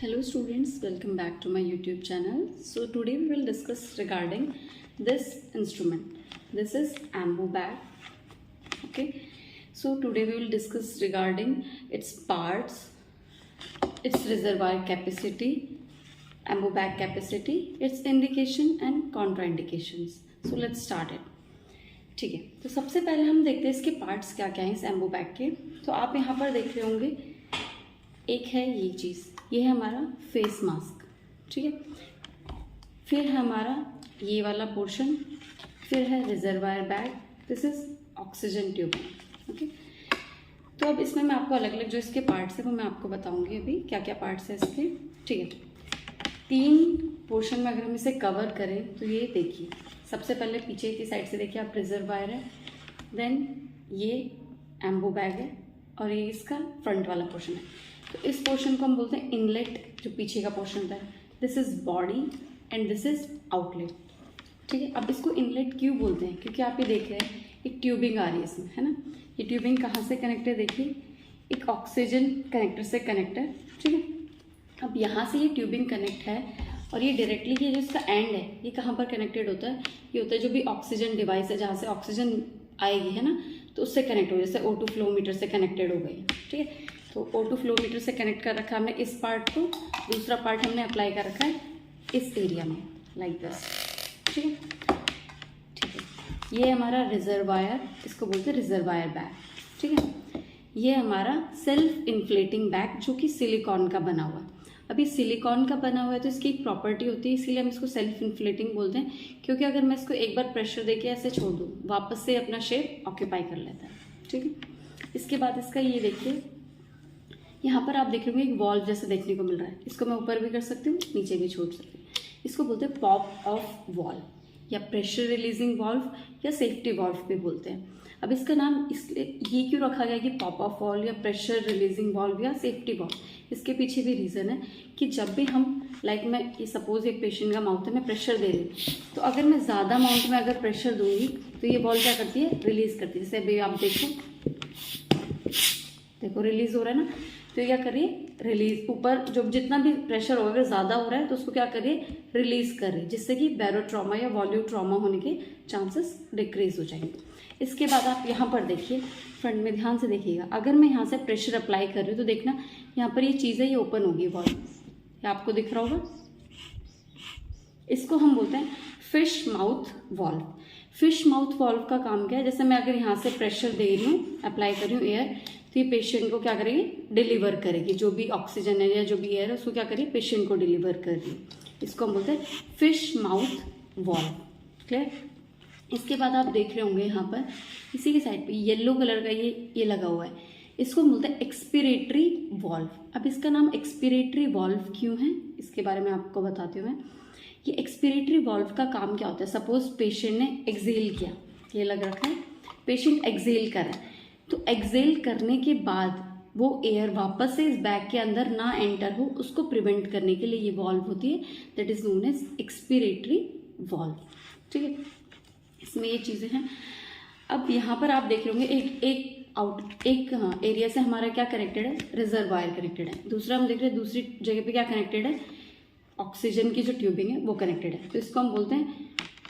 Hello students, welcome back to my YouTube channel. So today we will discuss regarding this instrument. This is ambu bag. Okay. So today we will discuss regarding its parts, its reservoir capacity, ambu bag capacity, its indication and contraindications. So let's start it. ठीक है, तो सबसे पहले हम देखते हैं इसके parts क्या क्या हैं इस एम्बो बैग के। तो आप यहाँ पर देख रहे होंगे, एक है ये चीज़, ये है हमारा फेस मास्क, ठीक है। फिर है हमारा ये वाला पोर्शन, फिर है reservoir bag, this is oxygen tube, okay. तो अब इसमें मैं आपको अलग अलग जो इसके पार्ट्स हैं वो मैं आपको बताऊंगी अभी क्या क्या पार्ट्स हैं इसके, ठीक है। 3 पोर्शन में अगर हम इसे कवर करें तो ये देखिए, सबसे पहले पीछे की साइड से देखिए आप, रिजर्वायर है, देन ये एम्बो बैग है और ये इसका फ्रंट वाला पोर्शन है। तो इस पोर्शन को हम बोलते हैं इनलेट, जो पीछे का पोर्शन होता है। This is body and this is outlet, ठीक है। अब इसको इनलेट क्यों बोलते हैं, क्योंकि आप ये देख रहे हैं एक ट्यूबिंग आ रही है इसमें, है ना। ये ट्यूबिंग कहाँ से कनेक्ट है, देखिए एक ऑक्सीजन कनेक्टर से कनेक्ट है, ठीक है। अब यहाँ से ये ट्यूबिंग कनेक्ट है और ये डायरेक्टली ये जो इसका एंड है ये कहाँ पर कनेक्टेड होता है, ये होता है जो भी ऑक्सीजन डिवाइस है जहाँ से ऑक्सीजन आएगी, है ना, तो उससे कनेक्ट हो, जैसे O2 फ्लो मीटर से कनेक्टेड हो गई, ठीक है। तो O2 फ्लो मीटर से कनेक्ट कर रखा है हमने इस पार्ट को, दूसरा पार्ट हमने अप्लाई कर रखा है इस एरिया में, लाइक दिस, ठीक है, ठीक है। ये हमारा रिजर्वायर, इसको बोलते हैं रिजर्वायर बैग, ठीक है। ये हमारा सेल्फ इन्फ्लेटिंग बैग जो कि सिलिकॉन का बना हुआ है। अभी सिलिकॉन का बना हुआ है तो इसकी एक प्रॉपर्टी होती है, इसीलिए हम इसको सेल्फ इन्फ्लेटिंग बोलते हैं, क्योंकि अगर मैं इसको एक बार प्रेशर देके ऐसे छोड़ दूँ वापस से अपना शेप ऑक्यूपाई कर लेता है, ठीक है। इसके बाद इसका ये देखिए, यहाँ पर आप देखेंगे एक वॉल्व जैसे देखने को मिल रहा है, इसको मैं ऊपर भी कर सकती हूँ, नीचे भी छोड़ सकती हूँ। इसको बोलते हैं पॉप ऑफ वॉल्व या प्रेशर रिलीजिंग वॉल्व या सेफ्टी वॉल्व भी बोलते हैं। अब इसका नाम इसलिए ये क्यों रखा गया कि पॉप ऑफ वॉल्व या प्रेशर रिलीजिंग वॉल्व या सेफ्टी वॉल्व, इसके पीछे भी रीज़न है कि जब भी हम मैं ये सपोज एक पेशेंट का माउथ है, मैं प्रेशर दे रही हूँ, तो अगर मैं ज़्यादा अमाउंट में अगर प्रेशर दूंगी तो ये वॉल्व क्या करती है, रिलीज़ करती है। जैसे अभी आप देखो रिलीज़ हो रहा है ना, तो क्या करिए, रिलीज ऊपर जो जितना भी प्रेशर होगा अगर ज़्यादा हो रहा है तो उसको क्या करिए, रिलीज करिए, जिससे कि बैरोट्रॉमा या वॉल्यूम ट्रॉमा होने के चांसेस डिक्रीज हो जाएंगे। इसके बाद आप यहाँ पर देखिए, फ्रंट में ध्यान से देखिएगा, अगर मैं यहाँ से प्रेशर अप्लाई कर रही हूँ तो देखना यहाँ पर ये चीज़ है, ये ओपन होगी वॉल्व, ये आपको दिख रहा होगा। इसको हम बोलते हैं fish mouth valve. Fish mouth valve का काम क्या है, जैसे मैं अगर यहाँ से प्रेशर दे रही हूँ, अप्लाई कर रही हूँ एयर, तो ये पेशेंट को क्या करेगी, डिलीवर करेगी, जो भी ऑक्सीजन है या जो भी एयर है उसको क्या करेगी, पेशेंट को डिलीवर कर रही है। इसको हम बोलते हैं फिश माउथ वॉल्व, क्लियर। इसके बाद आप देख रहे होंगे यहाँ पर इसी के साइड पे येलो कलर का ये लगा हुआ है, इसको बोलते हैं एक्सपीरेटरी वॉल्व। अब इसका नाम एक्सपीरेटरी वॉल्व क्यों है, इसके बारे में आपको बताती हूँ मैं। ये एक्सपीरेटरी वॉल्व का काम क्या होता है, सपोज पेशेंट ने एक्सेल किया, ये लग रखा है, पेशेंट एक्सेल कर रहा है, तो एक्सेल करने के बाद वो एयर वापस से इस बैग के अंदर ना एंटर हो, उसको प्रिवेंट करने के लिए ये वॉल्व होती है, that is known as expiratory valve, ठीक है। इसमें ये चीज़ें हैं। अब यहाँ पर आप देख रहे होंगे एक एरिया से हमारा क्या कनेक्टेड है, रिजर्वायर कनेक्टेड है, दूसरा हम देख रहे हैं दूसरी जगह पे क्या कनेक्टेड है, ऑक्सीजन की जो ट्यूबिंग है वो कनेक्टेड है। तो इसको हम बोलते हैं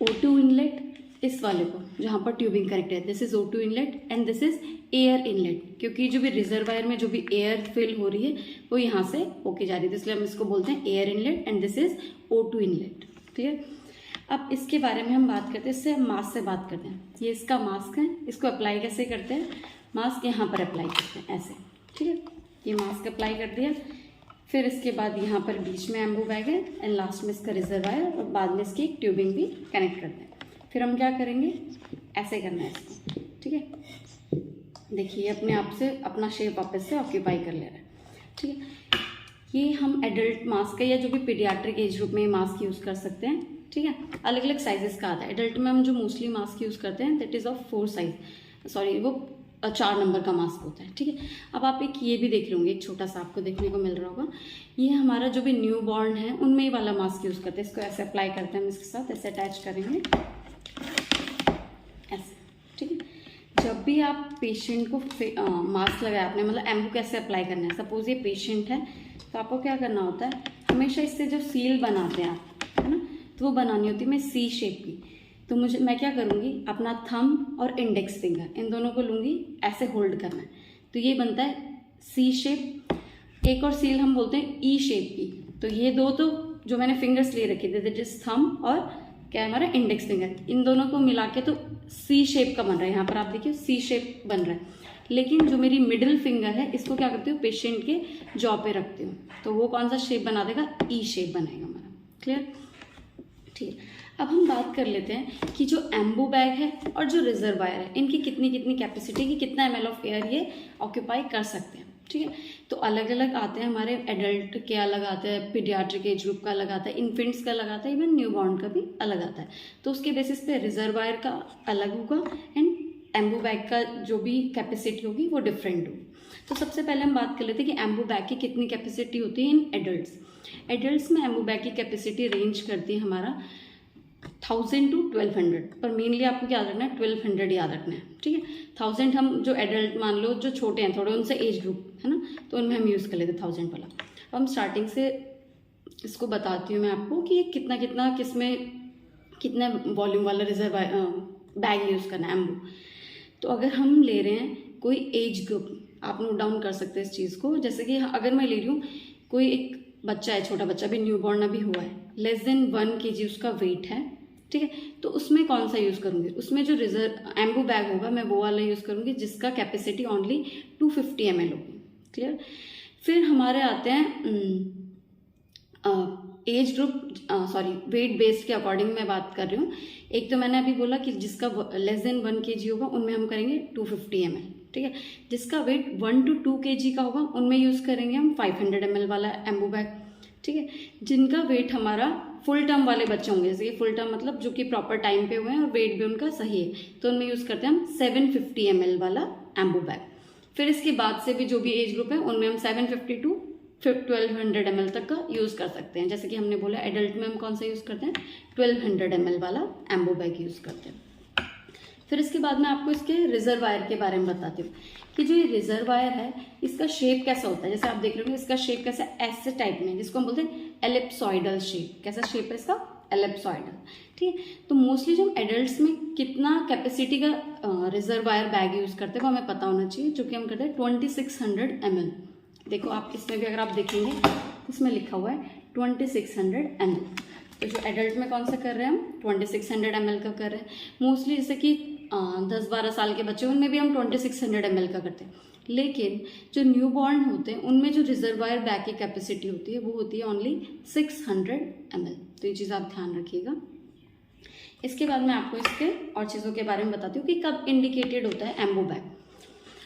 O2 इनलेट, इस वाले को जहाँ पर ट्यूबिंग कनेक्टेड है, this is O2 inlet and this is air inlet, क्योंकि जो भी रिजर्वायर में जो भी एयर फिल हो रही है वो यहाँ से होके जा रही है, इसलिए हम इसको बोलते हैं air inlet and this is O2 inlet, clear. अब इसके बारे में हम बात करते हैं, इससे हम मास्क से बात करते हैं। ये इसका मास्क है, इसको अप्लाई कैसे करते हैं, मास्क यहाँ पर अप्लाई करते हैं ऐसे, ठीक है। ये मास्क अप्लाई कर दिया, फिर इसके बाद यहाँ पर बीच में एम्बो बैग है एंड लास्ट में इसका रिजर्वायर, और बाद में इसकी एक ट्यूबिंग भी कनेक्ट करते हैं। फिर हम क्या करेंगे, ऐसे करना है इसको, ठीक है। देखिए अपने आप से अपना शेप वापस से ऑक्यूपाई कर ले रहा है, ठीक है। ये हम एडल्ट मास्क है या जो भी पीडियाट्रिक एज ग्रुप में मास्क यूज़ कर सकते हैं, ठीक है। अलग अलग साइजेस का आता है। एडल्ट में हम जो मोस्टली मास्क यूज़ करते हैं that is of 4 size, sorry वो 4 नंबर का मास्क होता है, ठीक है। अब आप एक ये भी देख रहे होंगे, एक छोटा सा आपको देखने को मिल रहा होगा, ये हमारा जो भी न्यू बॉर्न है उनमें ये वाला मास्क यूज़ करते हैं। इसको ऐसे अप्लाई करते हैं, हम इसके साथ ऐसे अटैच करेंगे ऐसे, ठीक है। जब भी आप पेशेंट को मास्क लगाया आपने, मतलब एम्बू कैसे अप्लाई करना है, सपोज ये पेशेंट है, तो आपको क्या करना होता है, हमेशा इससे जो सील बनाते हैं आप, है ना, तो वो बनानी होती है मैं सी शेप की। तो मैं क्या करूँगी, अपना थंब और इंडेक्स फिंगर इन दोनों को लूँगी, ऐसे होल्ड करना है, तो ये बनता है सी शेप। एक और सील हम बोलते हैं ई शेप की। तो ये दो तो जो मैंने फिंगर्स ले रखे थे, दैट इज थंब और क्या है हमारा इंडेक्स फिंगर, इन दोनों को मिला के तो सी शेप का बन रहा है। यहाँ पर आप देखिए सी शेप बन रहा है। लेकिन जो मेरी मिडिल फिंगर है, इसको क्या करती हूँ, पेशेंट के जॉ पे रखती हूँ, तो वो कौन सा शेप बना देगा, ई शेप बनाएगा हमारा। क्लियर? ठीक है। अब हम बात कर लेते हैं कि जो एम्बू बैग है और जो रिजर्वायर है, इनकी कितनी कैपेसिटी की, कितना ml ऑफ एयर ये ऑक्यूपाई कर सकते हैं। ठीक है। तो अलग अलग आते हैं हमारे, एडल्ट के अलग आता है, पीडियाट्रिक एज ग्रुप का अलग आता है, इन्फेंट्स का अलग आता है, इवन न्यूबॉर्न का भी अलग आता है। तो उसके बेसिस पे रिजर्वायर का अलग होगा एंड एम्बू बैग का जो भी कैपेसिटी होगी वो डिफरेंट होगी। तो सबसे पहले हम बात कर लेते हैं कि एम्बू बैग की कितनी कैपेसिटी होती है इन एडल्ट्स। एडल्ट्स में एम्बू बैग की कैपेसिटी रेंज करती है हमारा 1000 to 1200, पर मेनली आपको क्या याद रखना है, 1200 याद रखना है। ठीक है। 1000 हम जो एडल्ट मान लो जो छोटे हैं थोड़े, उनसे एज ग्रुप है ना, तो उनमें हम यूज़ कर लेते 1000 वाला। अब हम स्टार्टिंग से इसको बताती हूँ मैं आपको कि कितना किसमें कितना वॉल्यूम वाला रिजर्व बैग यूज़ करना है एम्बू। तो अगर हम ले रहे हैं कोई एज ग्रुप, आप नोट डाउन कर सकते हैं इस चीज़ को, जैसे कि अगर मैं ले रही हूँ कोई एक बच्चा है, छोटा बच्चा, अभी न्यूबॉर्न अभी हुआ है, लेस देन 1 kg उसका वेट है। ठीक है। तो उसमें कौन सा यूज़ करूँगी, उसमें जो एम्बू बैग होगा मैं वो वाला यूज़ करूँगी जिसका कैपेसिटी ओनली 250 ml होगी। क्लियर? फिर हमारे आते हैं एज ग्रुप, वेट बेस्ड के अकॉर्डिंग मैं बात कर रही हूँ। एक तो मैंने अभी बोला कि जिसका लेस देन 1 kg होगा उनमें हम करेंगे 250 ml। ठीक है। जिसका वेट 1 to 2 kg का होगा उनमें यूज़ करेंगे हम 500 ml वाला एम्बू बैग। ठीक है। जिनका वेट हमारा फुल टर्म वाले बच्चे होंगे, जैसे कि फुल टर्म मतलब जो कि प्रॉपर टाइम पे हुए हैं और वेट भी उनका सही है, तो उनमें यूज़ करते हैं हम 750 ml वाला एम्बू बैग। फिर इसके बाद से भी जो भी एज ग्रुप है उनमें हम 750 to 1200 ml तक का यूज़ कर सकते हैं। जैसे कि हमने बोला एडल्ट में हम कौन सा यूज़ करते हैं, 1200 ml वाला एम्बू बैग यूज़ करते हैं। फिर इसके बाद मैं आपको इसके रिजर्वायर के बारे में बताती हूँ कि जो ये रिजर्वायर है इसका शेप कैसा होता है। जैसे आप देख रहे हो इसका शेप कैसा, ऐसे टाइप में, जिसको हम बोलते हैं एलिप्सॉइडल शेप। कैसा शेप है इसका, एलिप्सॉइडल। ठीक है। तो मोस्टली जो एडल्ट्स में कितना कैपेसिटी का रिजर्वायर बैग यूज़ करते हैं वो हमें पता होना चाहिए, जो कि हम करते हैं 2600 ml। देखो आप इसमें भी अगर आप देखेंगे इसमें लिखा हुआ है 2600 ml। तो जो एडल्ट में कौन सा कर रहे हैं हम, 2600 ml का कर रहे हैं। मोस्टली जैसे कि 10-12 साल के बच्चे, उनमें भी हम 2600 ml का करते हैं। लेकिन जो न्यू बॉर्न होते हैं उनमें जो रिजर्वायर बैग की कैपेसिटी होती है वो होती है ओनली 600 ml। तो ये चीज़ आप ध्यान रखिएगा। इसके बाद मैं आपको इसके और चीज़ों के बारे में बताती हूँ कि कब इंडिकेटेड होता है एम्बू बैग।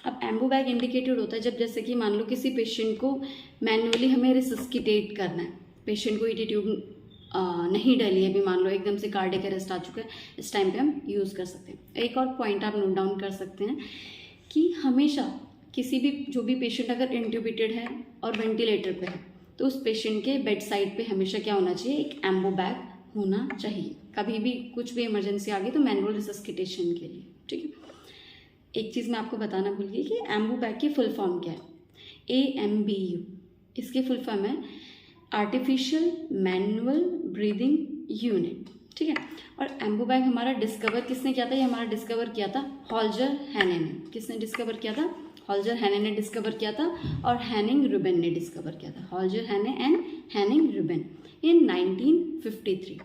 अब एम्बू बैग इंडिकेटेड होता है जब, जैसे कि मान लो किसी पेशेंट को मैन्युअली हमें रिसस्किटेट करना है, पेशेंट को ईटी ट्यूब नहीं डली है, अभी मान लो एकदम से कार्डियक अरेस्ट आ चुका है, इस टाइम पे हम यूज़ कर सकते हैं। एक और पॉइंट आप नोट डाउन कर सकते हैं कि हमेशा किसी भी जो भी पेशेंट अगर इंट्यूबेटेड है और वेंटिलेटर पे है, तो उस पेशेंट के बेड साइड पे हमेशा क्या होना चाहिए, एक एम्बू बैग होना चाहिए। कभी भी कुछ भी इमरजेंसी आ गई तो मैनुअल रिसस्किटेशन के लिए। ठीक है। एक चीज़ मैं आपको बताना भूल गई कि एम्बू बैग की फुल फॉर्म क्या है। AMBU, इसकी फुल फॉर्म है आर्टिफिशियल मैनुअल ब्रीदिंग यूनिट। ठीक है। और एम्बू बैग हमारा डिस्कवर किसने किया था, ये हमारा डिस्कवर किया था हॉल्जर हैने ने। किसने डिस्कवर किया था, हॉल्जर हैने ने डिस्कवर किया था और हैनिंग रूबेन ने डिस्कवर किया था। हॉल्जर हैने एंड हैनिंग रूबेन इन 1953।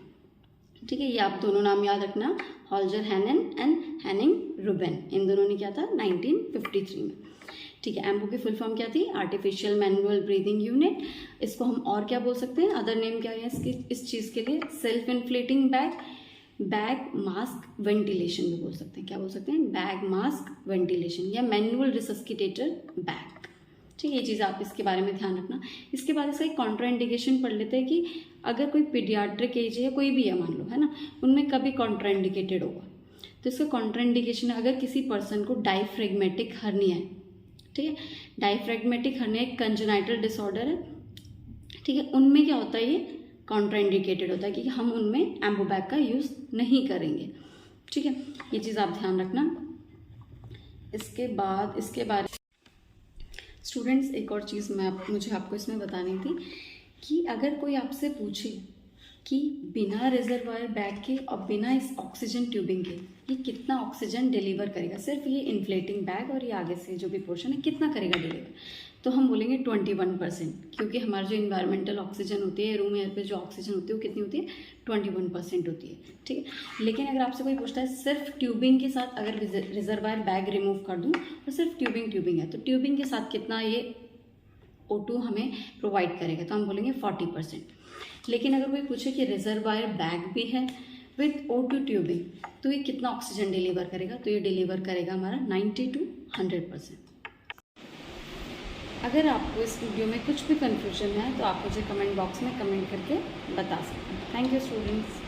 ठीक है। ये आप दोनों नाम याद रखना, हॉल्जर हैनन एंड हैनिंग रूबेन, इन दोनों ने किया था 1953 में। ठीक है। एम्बू की फुल फॉर्म क्या थी, आर्टिफिशियल मैनुअल ब्रीदिंग यूनिट। इसको हम और क्या बोल सकते हैं, अदर नेम क्या है इसकी, इस चीज़ के लिए self inflating bag, bag mask ventilation भी बोल सकते हैं। क्या बोल सकते हैं, बैग मास्क वेंटिलेशन या मैनुअल रिसस्किटेटर बैग। ठीक है। ये चीज़ आप इसके बारे में ध्यान रखना। इसके बाद इसका एक कॉन्ट्राइंडिकेशन पढ़ लेते हैं कि अगर कोई पीडियाट्रिक एज है या कोई भी है मान लो, है ना, उनमें कभी कॉन्ट्राइंडिकेटेड होगा। तो इसका कॉन्ट्राइंडिकेशन है अगर किसी पर्सन को डायफ्रेगमेटिक हर्निया है। ठीक है। डायफ्रेगमेटिक हर्निया एक कंजेनाइटल डिसऑर्डर है। ठीक है। उनमें क्या होता है, ये कॉन्ट्राइंडिकेटेड होता है कि हम उनमें एम्बू बैग का यूज़ नहीं करेंगे। ठीक है। ये चीज़ आप ध्यान रखना। इसके बाद इसके बारे स्टूडेंट्स, एक और चीज़ मुझे आपको इसमें बतानी थी कि अगर कोई आपसे पूछे कि बिना रिजर्वायर बैग के और बिना इस ऑक्सीजन ट्यूबिंग के ये कितना ऑक्सीजन डिलीवर करेगा, सिर्फ ये इन्फ्लेटिंग बैग और ये आगे से जो भी पोर्शन है कितना करेगा डिलीवर, तो हम बोलेंगे 21%, क्योंकि हमारी जो इन्वायरमेंटल ऑक्सीजन होती है, रूम एयर पे जो ऑक्सीजन होती है वो कितनी होती है, 21% होती है, ठीक है। लेकिन अगर आपसे कोई पूछता है सिर्फ ट्यूबिंग के साथ अगर रिजर्वायर बैग रिमूव कर दूँ और सिर्फ ट्यूबिंग है, तो ट्यूबिंग के साथ कितना ये O2 हमें प्रोवाइड करेगा, तो हम बोलेंगे 40%। लेकिन अगर कोई पूछे कि रिजर्वायर बैग भी है विथ O2 ट्यूबिंग, तो ये कितना ऑक्सीजन डिलीवर करेगा, तो ये डिलीवर करेगा हमारा 90 to 100%। अगर आपको इस वीडियो में कुछ भी कन्फ्यूजन है तो आप मुझे कमेंट बॉक्स में कमेंट करके बता सकते हैं। Thank you students.